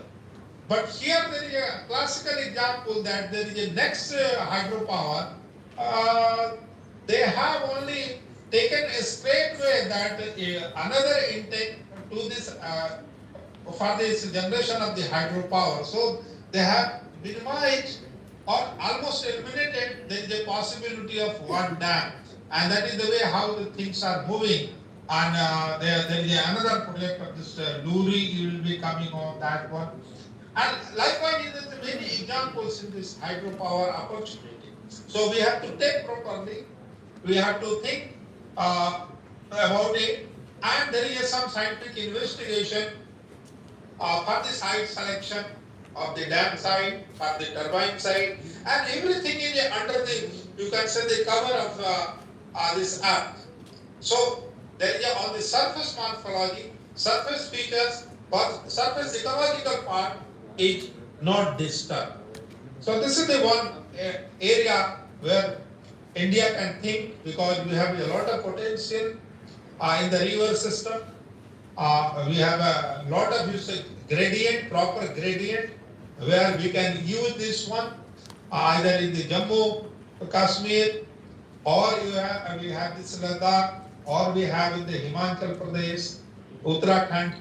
But here there is a classical example that there is a next hydropower. They have only taken a straight way that another intake to this for this generation of the hydropower. So they have minimized or almost eliminated the possibility of one dam, and that is the way how the things are moving. And there is another project of this Luri will be coming on that one. And likewise, there are many examples in this hydropower opportunity. So we have to take properly, we have to think about it, and there is some scientific investigation for the site selection of the dam site, for the turbine site, and everything is under the, you can say, the cover of this earth. So there is on the surface morphology, surface features, but surface ecological part is not disturbed. So this is the one area where India can think, because we have a lot of potential in the river system. We have a lot of gradient, proper gradient, where we can use this one either in the Jammu, Kashmir, or we have this Ladakh, or we have in the Himachal Pradesh, Uttarakhand,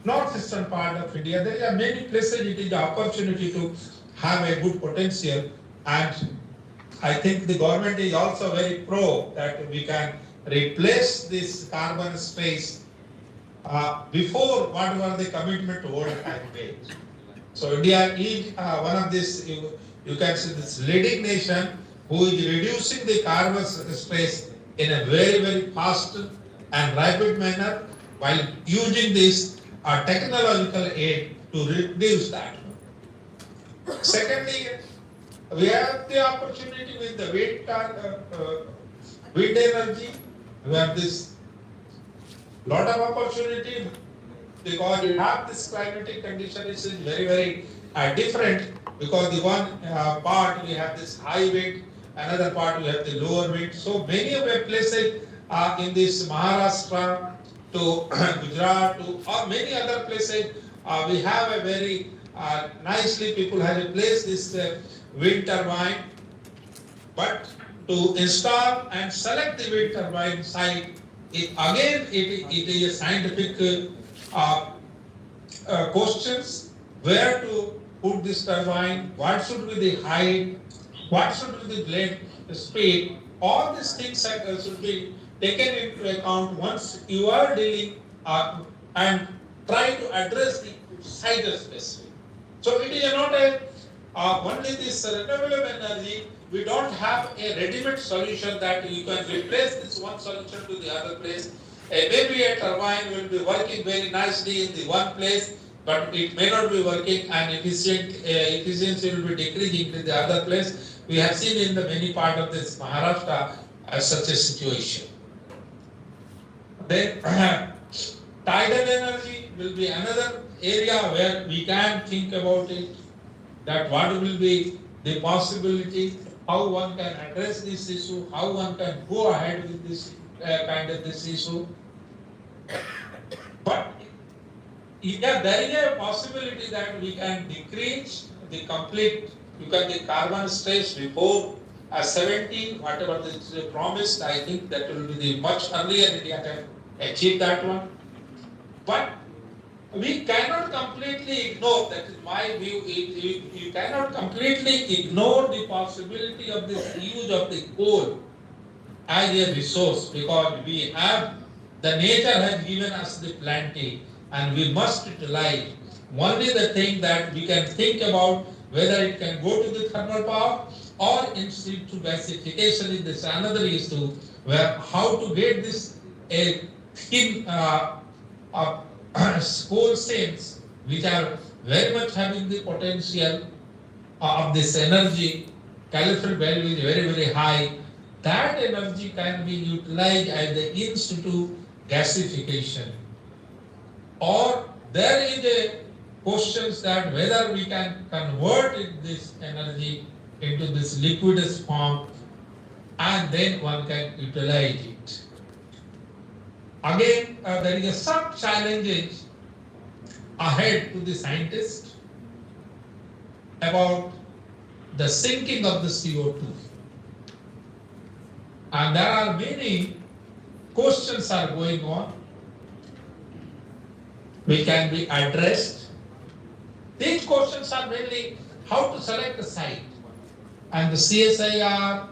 northeastern part of India. There are many places it is the opportunity to have a good potential, and I think the government is also very pro that we can replace this carbon space before whatever the commitment to world has made. So India is one of this, you can say, this leading nation who is reducing the carbon space in a very, very fast and rapid manner while using this technological aid to reduce that. Secondly, we have the opportunity with the wind energy. We have this lot of opportunity because we have this climatic condition is very, very different, because the one part we have this high wind, another part we have the lower wind. So many of the places in this Maharashtra to Gujarat to or many other places we have a very nicely people have replaced this wind turbine, but to install and select the wind turbine site, it is a scientific questions, where to put this turbine, what should be the height, what should be the blade speed. All these things should be taken into account once you are dealing and try to address the site specific. So it is not only this renewable energy. We don't have a ready-made solution that you can replace this one solution to the other place. Maybe a turbine will be working very nicely in the one place, but it may not be working, and efficiency will be decreasing in the other place. We have seen in the many part of this Maharashtra such a situation. Then tidal energy will be another area where we can think about it, that what will be the possibility, how one can address this issue, how one can go ahead with this kind of this issue. But yeah, there is a possibility that we can decrease the complete, the carbon space before 70, whatever is promised. I think that will be the much earlier India can achieve that one. But we cannot completely ignore, that is my view, you cannot completely ignore the possibility of this use of the coal as a resource, because we have, the nature has given us the plenty and we must utilize. Only the thing that we can think about whether it can go to the thermal power or instead to gasification is this another issue, where how to get this thin coal seams which are very much having the potential of this energy, calorific value is very, very high. That energy can be utilized as the institute gasification. Or there is questions that whether we can convert this energy into this liquidous form and then one can utilize it. Again, there is some challenges ahead to the scientist about the sinking of the CO2. And there are many questions are going on which can be addressed. These questions are mainly how to select the site. And the CSIR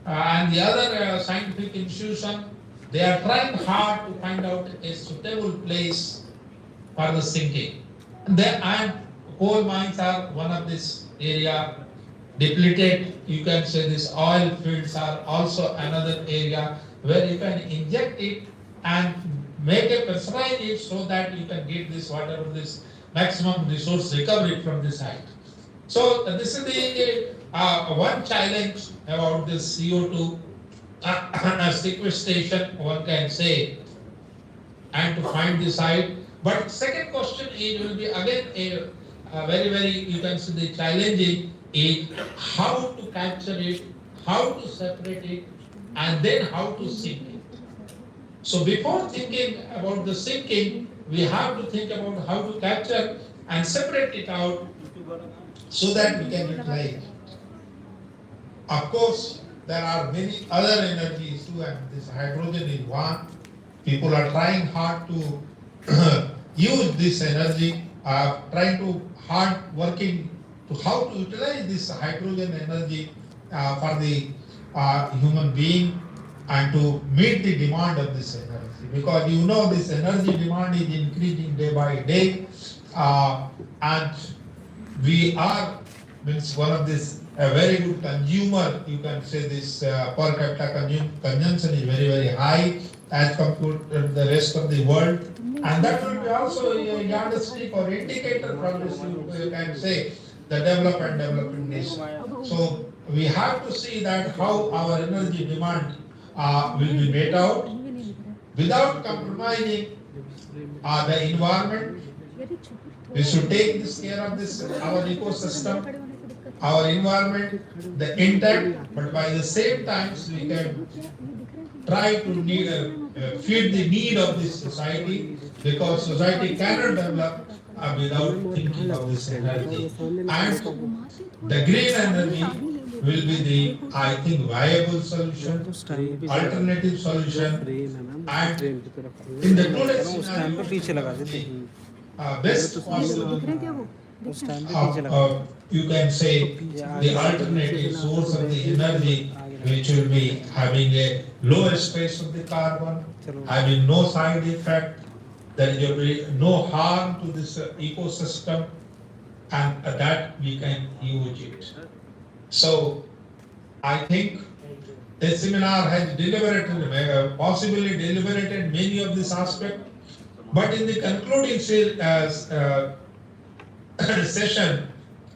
and the other scientific institution, they are trying hard to find out a suitable place for the sinking. And coal mines are one of this area. Depleted, you can say this oil fields are also another area where you can inject it and make a pressurize it so that you can get this whatever this maximum resource recovery from the site. So this is the one challenge about this CO2 sequestration, one can say, and to find the site. But second question is will be again a very you can see the challenging is how to capture it, how to separate it, and then how to sink it. So before thinking about the sinking, we have to think about how to capture and separate it out so that we can utilize it. Of course, there are many other energies too, and this hydrogen is one. People are trying hard to use this energy, trying to hard working to how to utilize this hydrogen energy for the human being and to meet the demand of this energy, because you know this energy demand is increasing day by day, and we are means one of this a very good consumer. You can say this per capita consumption is very high as compared to the rest of the world, and that will be also a yardstick or indicator from this you can say the developing nation. So we have to see that how our energy demand will be made out without compromising the environment. We should take this care of this our ecosystem, our environment, the intact, but by the same time we can try to feed the need of this society, because society cannot develop without thinking of this energy. And the green energy will be the, I think, viable solution, alternative solution, and in the today's scenario, best possible, you can say the alternative source of the energy, which will be having a lower space of the carbon, having no side effect, there will be no harm to this ecosystem, and that we can use it. So I think this seminar has possibly deliberated many of these aspects, but in the concluding session,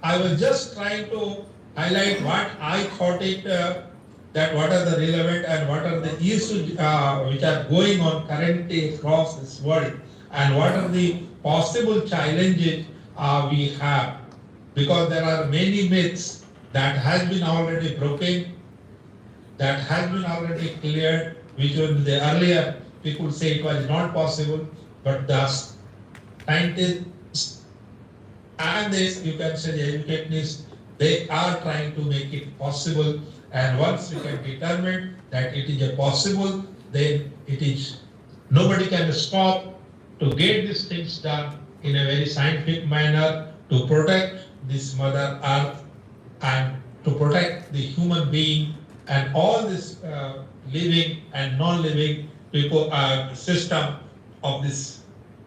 I was just trying to highlight what I thought that what are the relevant and what are the issues which are going on currently across this world, and what are the possible challenges we have, because there are many myths that has been already broken, that has been already cleared, which was the earlier people say it was not possible, but the scientists and this, you can say the educationists, they are trying to make it possible, and once we can determine that it is a possible, then it is, nobody can stop to get these things done in a very scientific manner to protect this Mother Earth and to protect the human being and all this living and non-living people system of this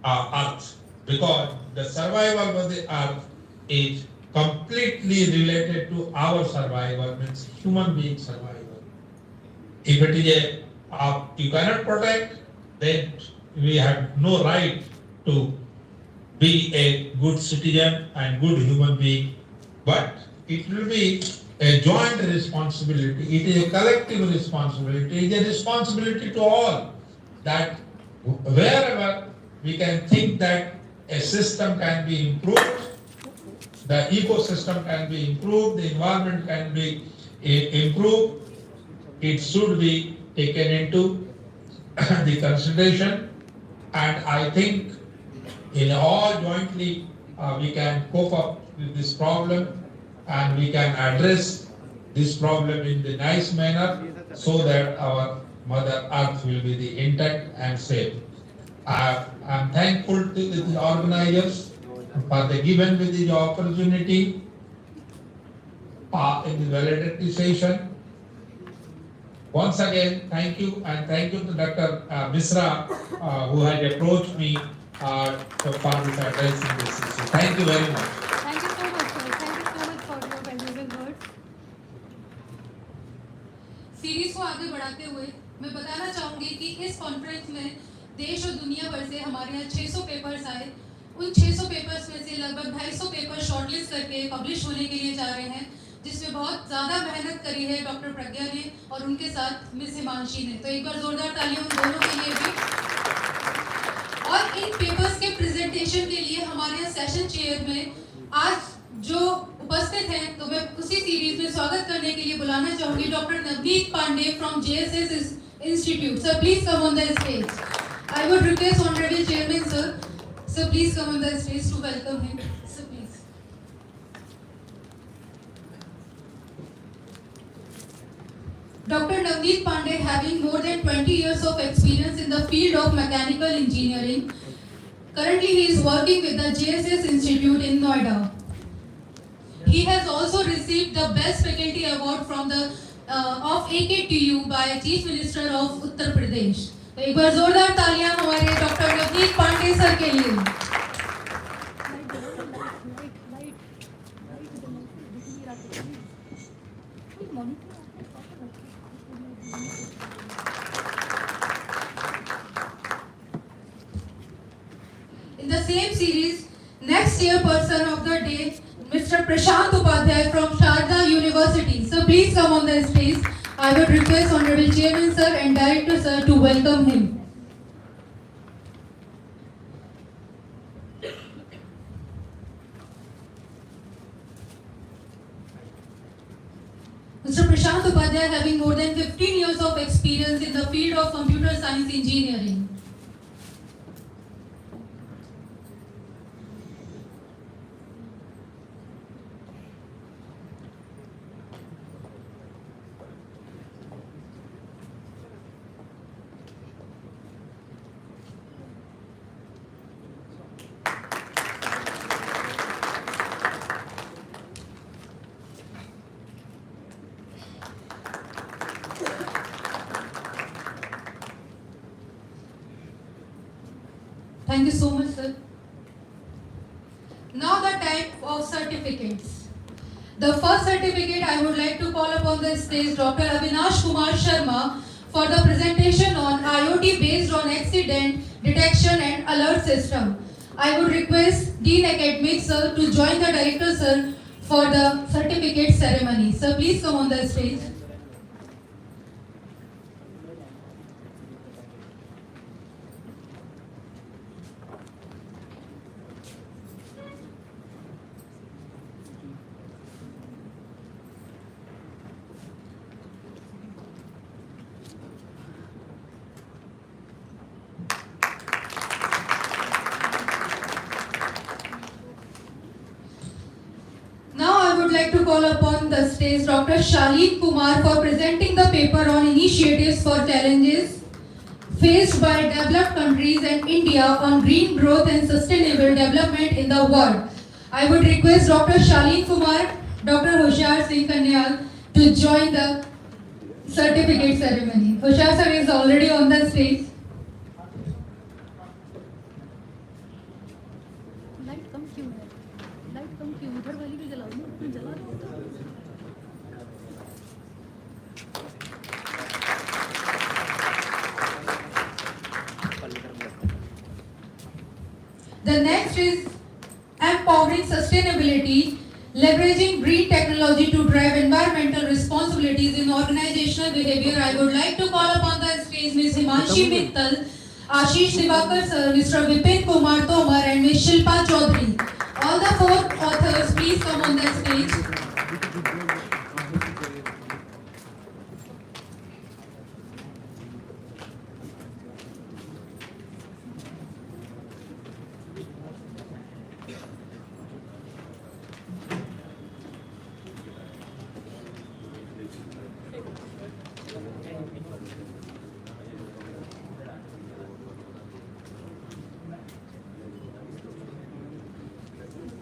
earth, because the survival of the earth is completely related to our survival, means human being survival. If it is you cannot protect, then we have no right to be a good citizen and good human being, but it will be a joint responsibility. It is a collective responsibility. It is a responsibility to all, that wherever we can think that a system can be improved, the ecosystem can be improved, the environment can be improved, it should be taken into the consideration, and I think in all jointly we can cope up with this problem and we can address this problem in the nice manner so that our Mother Earth will be the intact and safe. I am thankful to the organizers for the given with the opportunity in the valedictory session. Once again, thank you, and thank you to Dr. Misra who has approached me for this address in this issue. Thank you very much. Thank you so much, sir. Thank you so much for your valuable words. Series को आगे बढ़ाते हुए मैं बताना चाहूंगी कि इस conference में देश और दुनिया भर से हमारे यहाँ 600 पेपर्स आए। उन 600 पेपर्स में से लगभग 250 पेपर शॉर्टलिस्ट करके पब्लिश होने के लिए जा रहे हैं, जिसमें बहुत ज़्यादा मेहनत करी है डॉक्टर प्रज्ञा ने और उनके साथ मिस हिमांशी ने। तो एक बार जोरदार तालियां उन दोनों के लिए भी। और इन पेपर्स के प्रेजेंटेशन के लिए हमारे यहाँ सेशन चेयर में आज जो उपस्थित हैं, तो मैं उसी सीरीज में स्वागत करने के लिए बुलाना चाहूंगी doctor Navneet Pandey from JSS institute. Sir please come on the stage. I would request honourable chairman sir please come on the stage to welcome him. Sir please. Dr. Navneet Pandey, having more than 20 years of experience in the field of mechanical engineering, currently he is working with the JSS Institute in Noida. He has also received the Best Faculty Award from the of AKTU by Chief Minister of Uttar Pradesh. तो एक बार जोरदार तालियां हमारे doctor Navneet Pandey sir के लिए। In the same series, next year person of the day, Mr. Prashant Upadhyay from Sharda University. So please come on the stage. I would request Honorable Chairman Sir and Director Sir to welcome him. Mr. Prashant Upadhyay, having more than 15 years of experience in the field of computer science engineering. Thank you so much, sir. Now the type of certificates. The first certificate I would like to call upon the stage Dr. Avinash Kumar Sharma for the presentation on IoT based on accident detection and alert system. I would request Dean Academics sir to join the Director sir for the certificate ceremony. Sir, please come on the stage. Now I would like to call upon the stage Dr. Shaleen Kumar for presenting the paper on initiatives for challenges faced by developed countries and India on green growth and sustainable development in the world. I would request Dr. Shaleen Kumar, Dr. Hoshiyar Singh Kanyal to join the certificate ceremony. Hoshiyar sir is already on the stage. Light कम क्यों है? Light कम क्यों? उधर वाली भी जलाओ ना, तुम जला दो। The next is empowering sustainability, leveraging green technology to drive environmental responsibilities in organizational behavior. I would like to call upon the stage Ms. Himanshi Mittal, Ashish Divakar sir, Mr. Vipin Kumar Tomar and Ms. Shilpa four authors please come on the stage.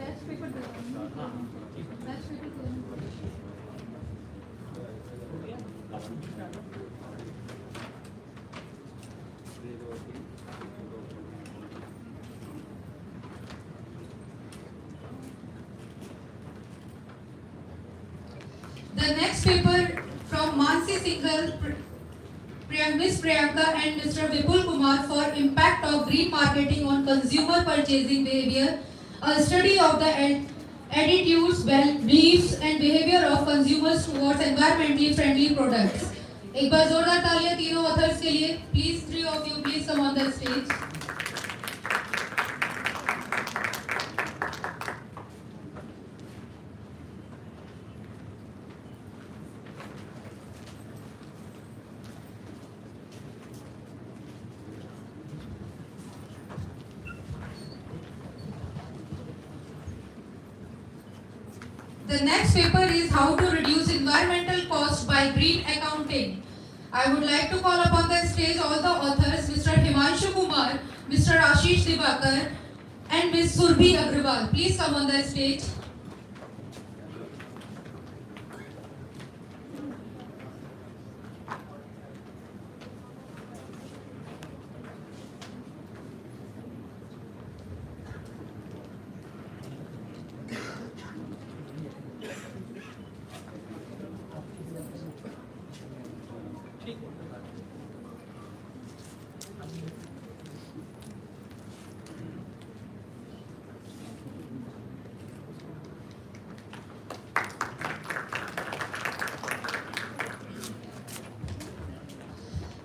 Batch paper दे दो। Batch paper दे दो। The next paper from Mansi Singhal, Miss Priyanka and Mr. Vipul Kumar for impact of green marketing on consumer purchasing behavior, a study of the attitudes, beliefs and behavior of consumers towards environmentally friendly products. एक बार जोरदार तालियां तीनों authors के लिए. Please, three of you, please come on the stage. The next paper is how to reduce environmental cost by green accounting. I would like to call upon the stage all the authors, Mr. Himanshu Kumar, Mr. Ashish Divakar, and Ms. Surbhi Agrawal. Please come on the stage.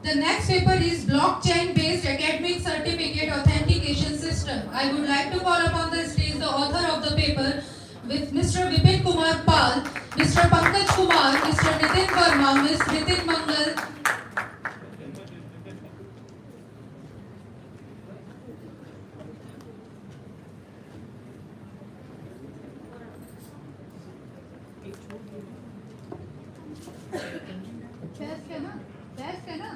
The next paper is blockchain-based academic certificate authentication system. I would like to call upon the stage the author of the paper with Mr. Vipin Kumar Pal, Mr. Pankaj Kumar, Mr. Nitin Verma, Ms. Nitin Mangal. Best है ना? Best है ना?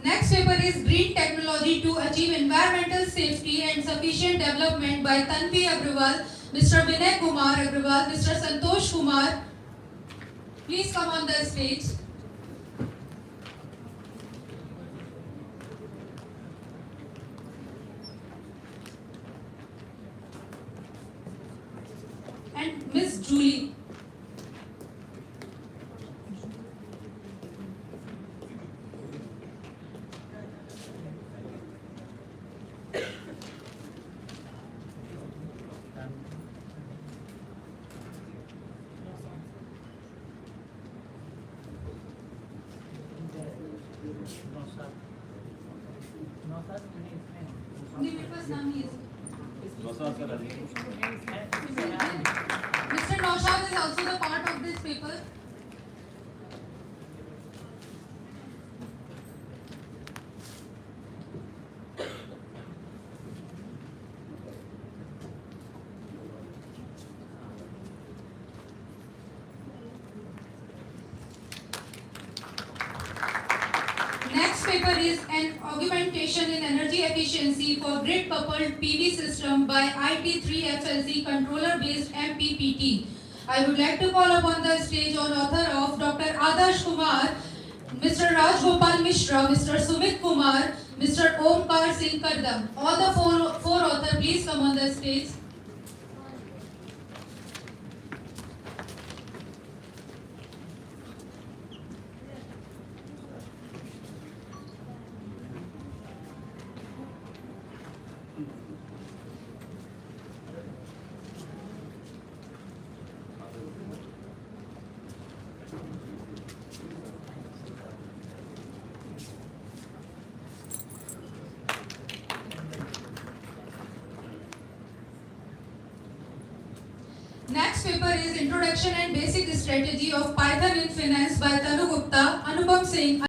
Next paper is Green Technology to Achieve Environmental Safety and Sufficient Development by Tanvi Agrawal, Mr. Vinay Kumar Agrawal, Mr. Santosh Kumar. Please come on the stage. And Miss Julie. नहीं मेरे पास नाम नहीं है Mr. Naushad is also the part of this paper. Next paper is an augmentation in energy efficiency for grid coupled PV system by IT3FLC controller based MPPT. I would like to call upon the stage on author of Dr. Adarsh Kumar, Mr. Raj Gopal Mishra, Mr. Sumit Kumar, Mr. Omkar Singh Kardam. All the four authors please come on the stage. next paper is Introduction and Basic Strategy of Python in Finance by Tanu Gupta, Anupam Singh.